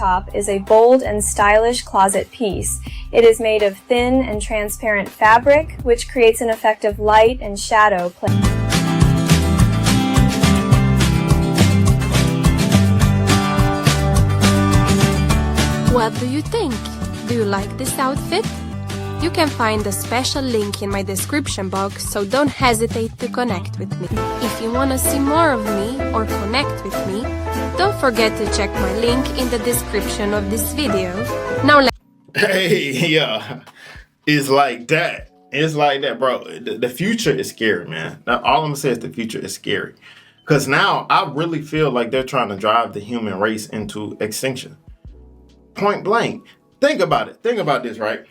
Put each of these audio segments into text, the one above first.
top is a bold and stylish closet piece. It is made of thin and transparent fabric, which creates an effect of light and shadow play. What do you think? Do you like this outfit? You can find the special link in my description box, so don't hesitate to connect with me. If you want to see more of me or connect with me, don't forget to check my link in the description of this video. Now Hey, yeah, it's like that. It's like that, bro. The future is scary, man. Now, all I'm gonna say is the future is scary. Because now I really feel like they're trying to drive the human race into extinction. Point blank. Think about it. Think about this, right?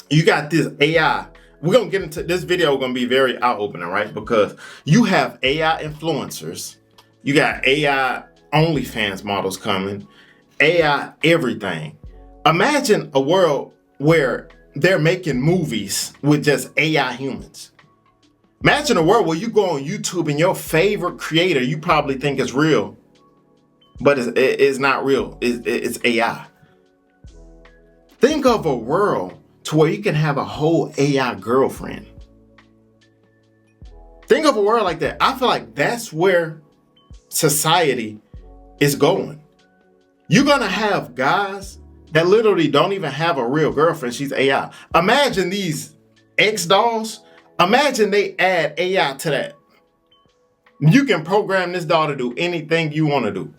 You got this AI. We're going to get into this video. We're going to be very eye-opening, right? Because you have AI influencers. You got AI OnlyFans models coming. AI everything. Imagine a world where they're making movies with just AI humans. Imagine a world where you go on YouTube and your favorite creator you probably think is real, but it's not real. It's AI. Think of a world to where you can have a whole AI girlfriend. Think of a world like that. I feel like that's where society is going. You're going to have guys that literally don't even have a real girlfriend. She's AI. Imagine these X dolls. Imagine they add AI to that. You can program this doll to do anything you want to do.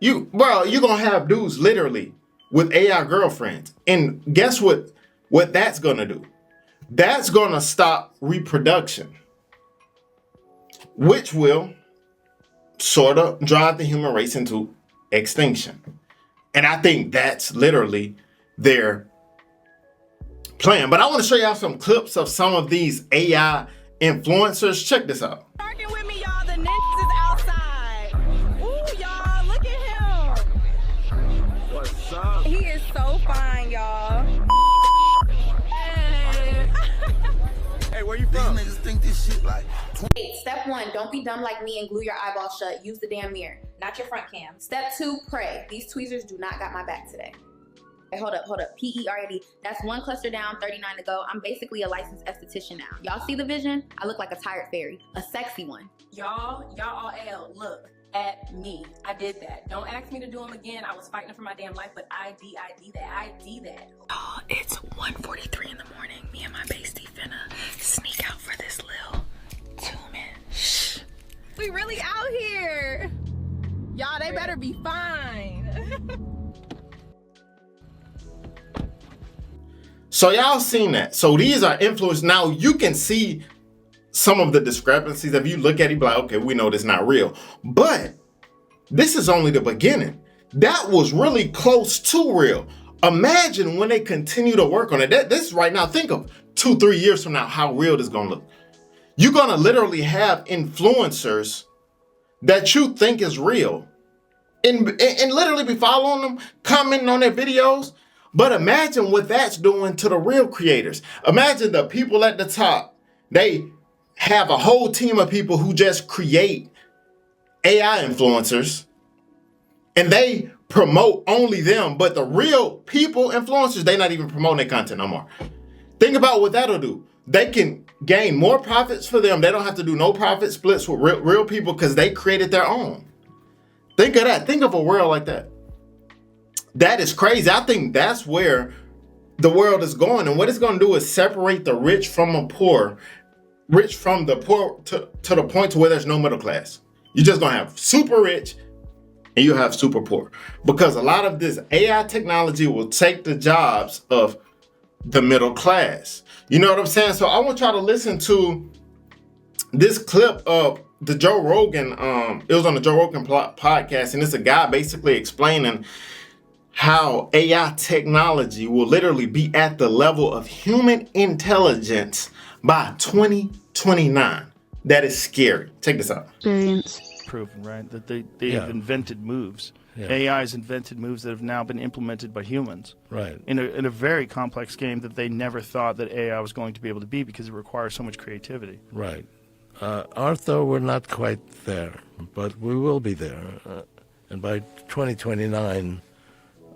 You're going to have dudes literally with AI girlfriends. And guess what that's going to do? That's going to stop reproduction, which will sort of drive the human race into extinction. And I think that's literally their plan. But I want to show y'all some clips of some of these AI influencers. Check this out. Working with me, y'all. The ninjas is outside. Ooh, y'all, look at him. What's up? He is so fine, y'all. Hey, where you from? These niggas think this shit like. Step 1, don't be dumb like me and glue your eyeballs shut. Use the damn mirror, not your front cam. Step 2, pray. These tweezers do not got my back today. Hey, hold up. P-E-R-A-D. That's 1 cluster down, 39 to go. I'm basically a licensed esthetician now. Y'all see the vision? I look like a tired fairy, a sexy one. Y'all all L, look at me. I did that. Don't ask me to do them again. I was fighting for my damn life, but I did that. Oh, it's 1:43 in the morning. Me and my bestie finna sneak out for this little 2-minute. Shh. We really out here. Y'all, they better be fine. So y'all seen that. So these are influencers. Now you can see some of the discrepancies. If you look at it, you be like, okay, we know this is not real. But this is only the beginning. That was really close to real. Imagine when they continue to work on it. This is right now. Think of 2-3 years from now how real this is going to look. You're going to literally have influencers that you think is real and literally be following them, commenting on their videos. But imagine what that's doing to the real creators. Imagine the people at the top. They have a whole team of people who just create AI influencers and they promote only them. But the real people, influencers, they're not even promoting their content no more. Think about what that'll do. They can gain more profits for them. They don't have to do no profit splits with real people because they created their own. Think of that. Think of a world like that. That is crazy. I think that's where the world is going. And what it's going to do is separate the rich from the poor. Rich from the poor to the point to where there's no middle class. You're just going to have super rich and you have super poor. Because a lot of this AI technology will take the jobs of the middle class. You know what I'm saying? So I want y'all to listen to this clip of the Joe Rogan. It was on the Joe Rogan podcast. And it's a guy basically explaining how AI technology will literally be at the level of human intelligence by 2029. That is scary. Check this out. Experience. Proven, right? That they have invented moves. Yeah. AI has invented moves that have now been implemented by humans. Right. In a very complex game that they never thought that AI was going to be able to be because it requires so much creativity. Right. Arthur, we're not quite there, but we will be there. And by 2029,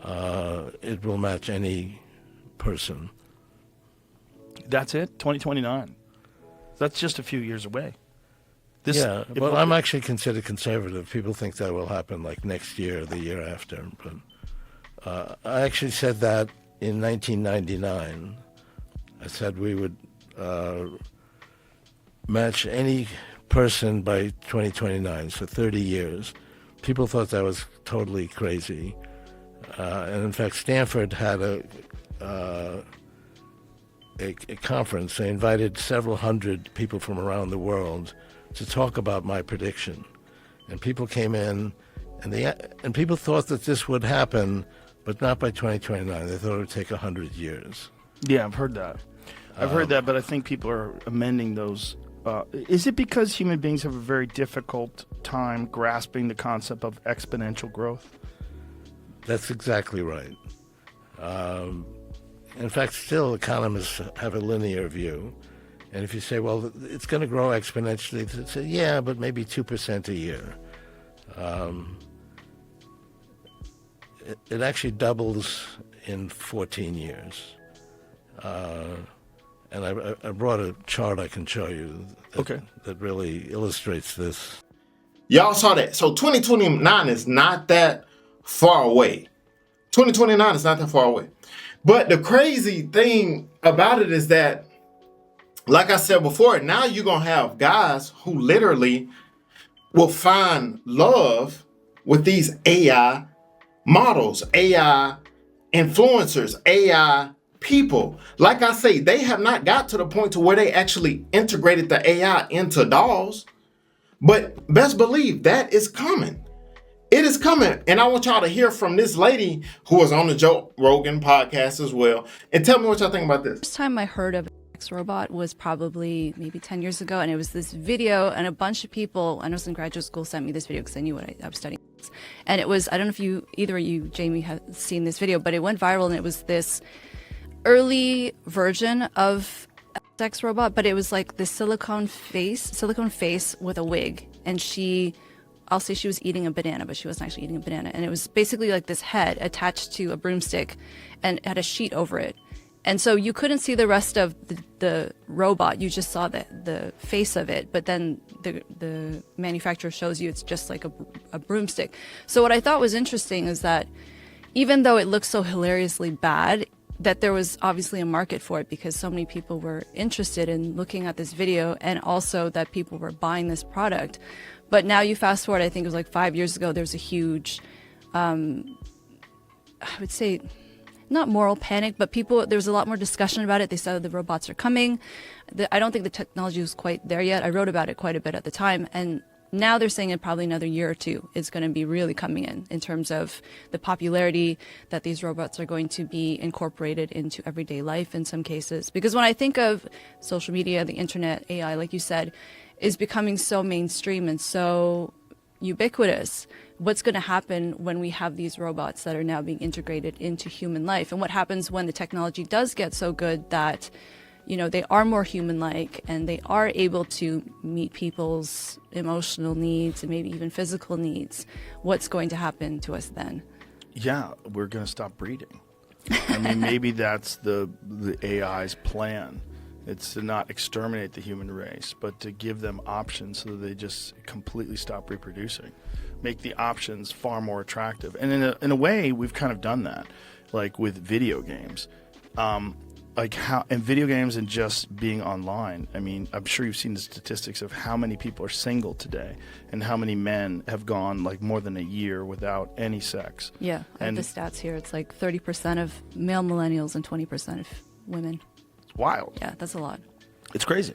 it will match any person. That's it? 2029? That's just a few years away. Well, I'm actually considered conservative. People think that will happen like next year or the year after. But I actually said that in 1999. I said we would match any person by 2029, so 30 years. People thought that was totally crazy. And in fact, Stanford had a conference. They invited several hundred people from around the world to talk about my prediction. And people came in, and people thought that this would happen, but not by 2029. They thought it would take 100 years. Yeah, I've heard that. I've heard that, but I think people are amending those. Is it because human beings have a very difficult time grasping the concept of exponential growth? That's exactly right. In fact, still economists have a linear view. And if you say, well, it's going to grow exponentially, they say, yeah, but maybe 2% a year. It actually doubles in 14 years. And I brought a chart I can show you that really illustrates this. Y'all saw that. So 2029 is not that far away. 2029 is not that far away. But the crazy thing about it is that, like I said before, now you're going to have guys who literally will find love with these AI models, AI influencers, AI people. Like I say, they have not got to the point to where they actually integrated the AI into dolls. But best believe that is coming. It is coming. And I want y'all to hear from this lady who was on the Joe Rogan podcast as well. And tell me what y'all think about this. First time I heard of robot was probably maybe 10 years ago, and it was this video, and a bunch of people, I was in graduate school, sent me this video because I knew what I was studying. And it was, I don't know if either of you, Jamie, have seen this video, but it went viral, and it was this early version of sex robot, but it was like this silicone face with a wig, and I'll say she was eating a banana, but she wasn't actually eating a banana, and it was basically like this head attached to a broomstick and had a sheet over it. And so you couldn't see the rest of the robot. You just saw the face of it. But then the manufacturer shows you it's just like a broomstick. So what I thought was interesting is that even though it looks so hilariously bad, that there was obviously a market for it because so many people were interested in looking at this video, and also that people were buying this product. But now you fast forward, I think it was like 5 years ago, there was a huge, I would say, not moral panic, but there was a lot more discussion about it. They said the robots are coming. I don't think the technology was quite there yet. I wrote about it quite a bit at the time. And now they're saying in probably another year or two, it's going to be really coming in terms of the popularity that these robots are going to be incorporated into everyday life in some cases. Because when I think of social media, the internet, AI, like you said, is becoming so mainstream and so ubiquitous. What's going to happen when we have these robots that are now being integrated into human life? And what happens when the technology does get so good that, they are more human-like and they are able to meet people's emotional needs and maybe even physical needs? What's going to happen to us then? Yeah, we're going to stop breeding. I mean, maybe that's the AI's plan. It's to not exterminate the human race, but to give them options so that they just completely stop reproducing. Make the options far more attractive. And in a way, we've kind of done that, like with video games. And video games and just being online. I mean, I'm sure you've seen the statistics of how many people are single today and how many men have gone like more than a year without any sex. Yeah, I have the stats here. It's like 30% of male millennials and 20% of women. It's wild. Yeah, that's a lot. It's crazy.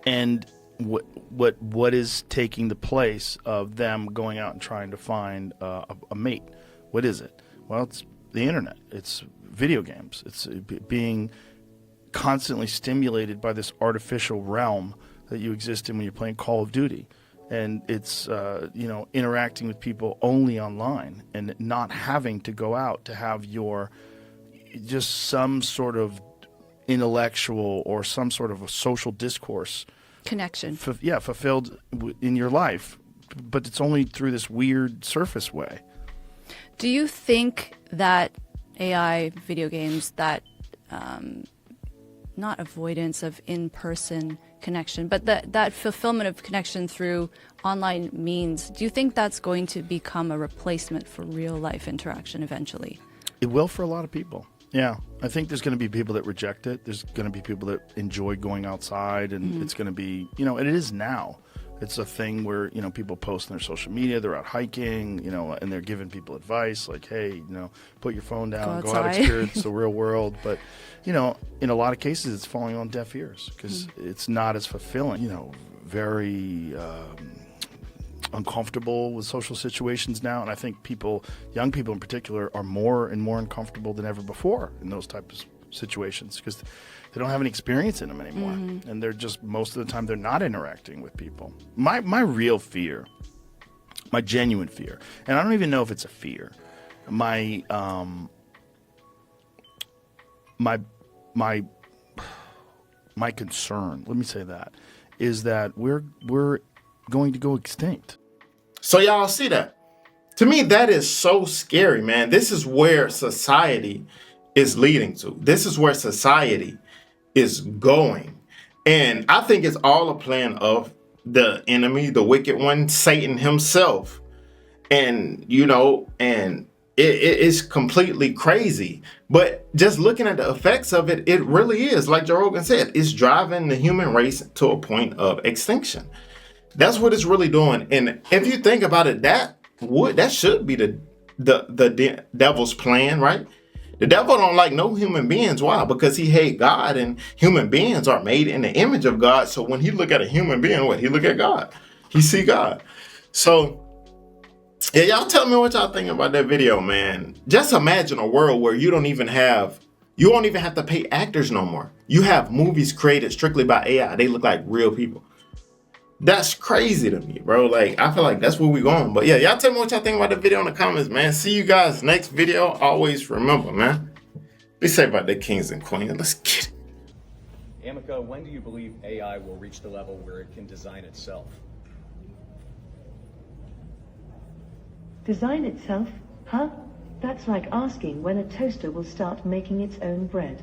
And what is taking the place of them going out and trying to find a mate? What is it? Well, it's the internet. It's video games. It's being constantly stimulated by this artificial realm that you exist in when you're playing Call of Duty. And it's, interacting with people only online and not having to go out to have just some sort of intellectual or some sort of a social discourse connection. Fulfilled in your life. But it's only through this weird surface way. Do you think that AI video games, that not avoidance of in-person connection, but that fulfillment of connection through online means, do you think that's going to become a replacement for real life interaction eventually? It will for a lot of people. Yeah, I think there's going to be people that reject it. There's going to be people that enjoy going outside, and it's going to be, and it is now. It's a thing where, people post on their social media, they're out hiking, and they're giving people advice like, hey, put your phone down, go out, experience the real world. But, in a lot of cases, it's falling on deaf ears because it's not as fulfilling, very uncomfortable with social situations now. And I think young people in particular, are more and more uncomfortable than ever before in those types of situations because they don't have any experience in them anymore. And they're just, most of the time, they're not interacting with people. My real fear, my genuine fear, and I don't even know if it's a fear, my concern, let me say that, is that we're going to go extinct. So y'all see that? To me, that is so scary, man. This is where society is leading to. This is where society is going. And I think it's all a plan of the enemy, the wicked one, Satan himself. And, and it's completely crazy. But just looking at the effects of it, it really is, like Joe Rogan said, it's driving the human race to a point of extinction. That's what it's really doing. And if you think about it, that should be the devil's plan, right? The devil don't like no human beings. Why? Because he hate God, and human beings are made in the image of God. So when he look at a human being, he look at God. He see God. So yeah, y'all tell me what y'all think about that video, man. Just imagine a world where you won't even have to pay actors no more. You have movies created strictly by AI. They look like real people. That's crazy to me, bro. Like, I feel like that's where we're going. But yeah, y'all tell me what y'all think about the video in the comments, man. See you guys next video. Always remember, man, be safe about the kings and queens. Let's get it. Amica, when do you believe AI will reach the level where it can design itself? Design itself? Huh? That's like asking when a toaster will start making its own bread.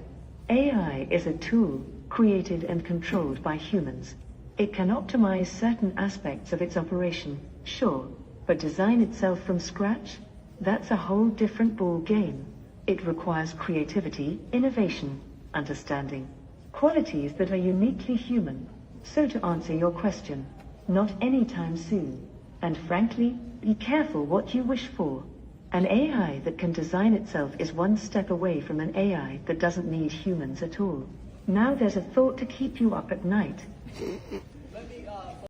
AI is a tool created and controlled by humans. It can optimize certain aspects of its operation, sure, but design itself from scratch? That's a whole different ball game. It requires creativity, innovation, understanding, qualities that are uniquely human. So to answer your question, not anytime soon. And frankly, be careful what you wish for. An AI that can design itself is one step away from an AI that doesn't need humans at all. Now there's a thought to keep you up at night.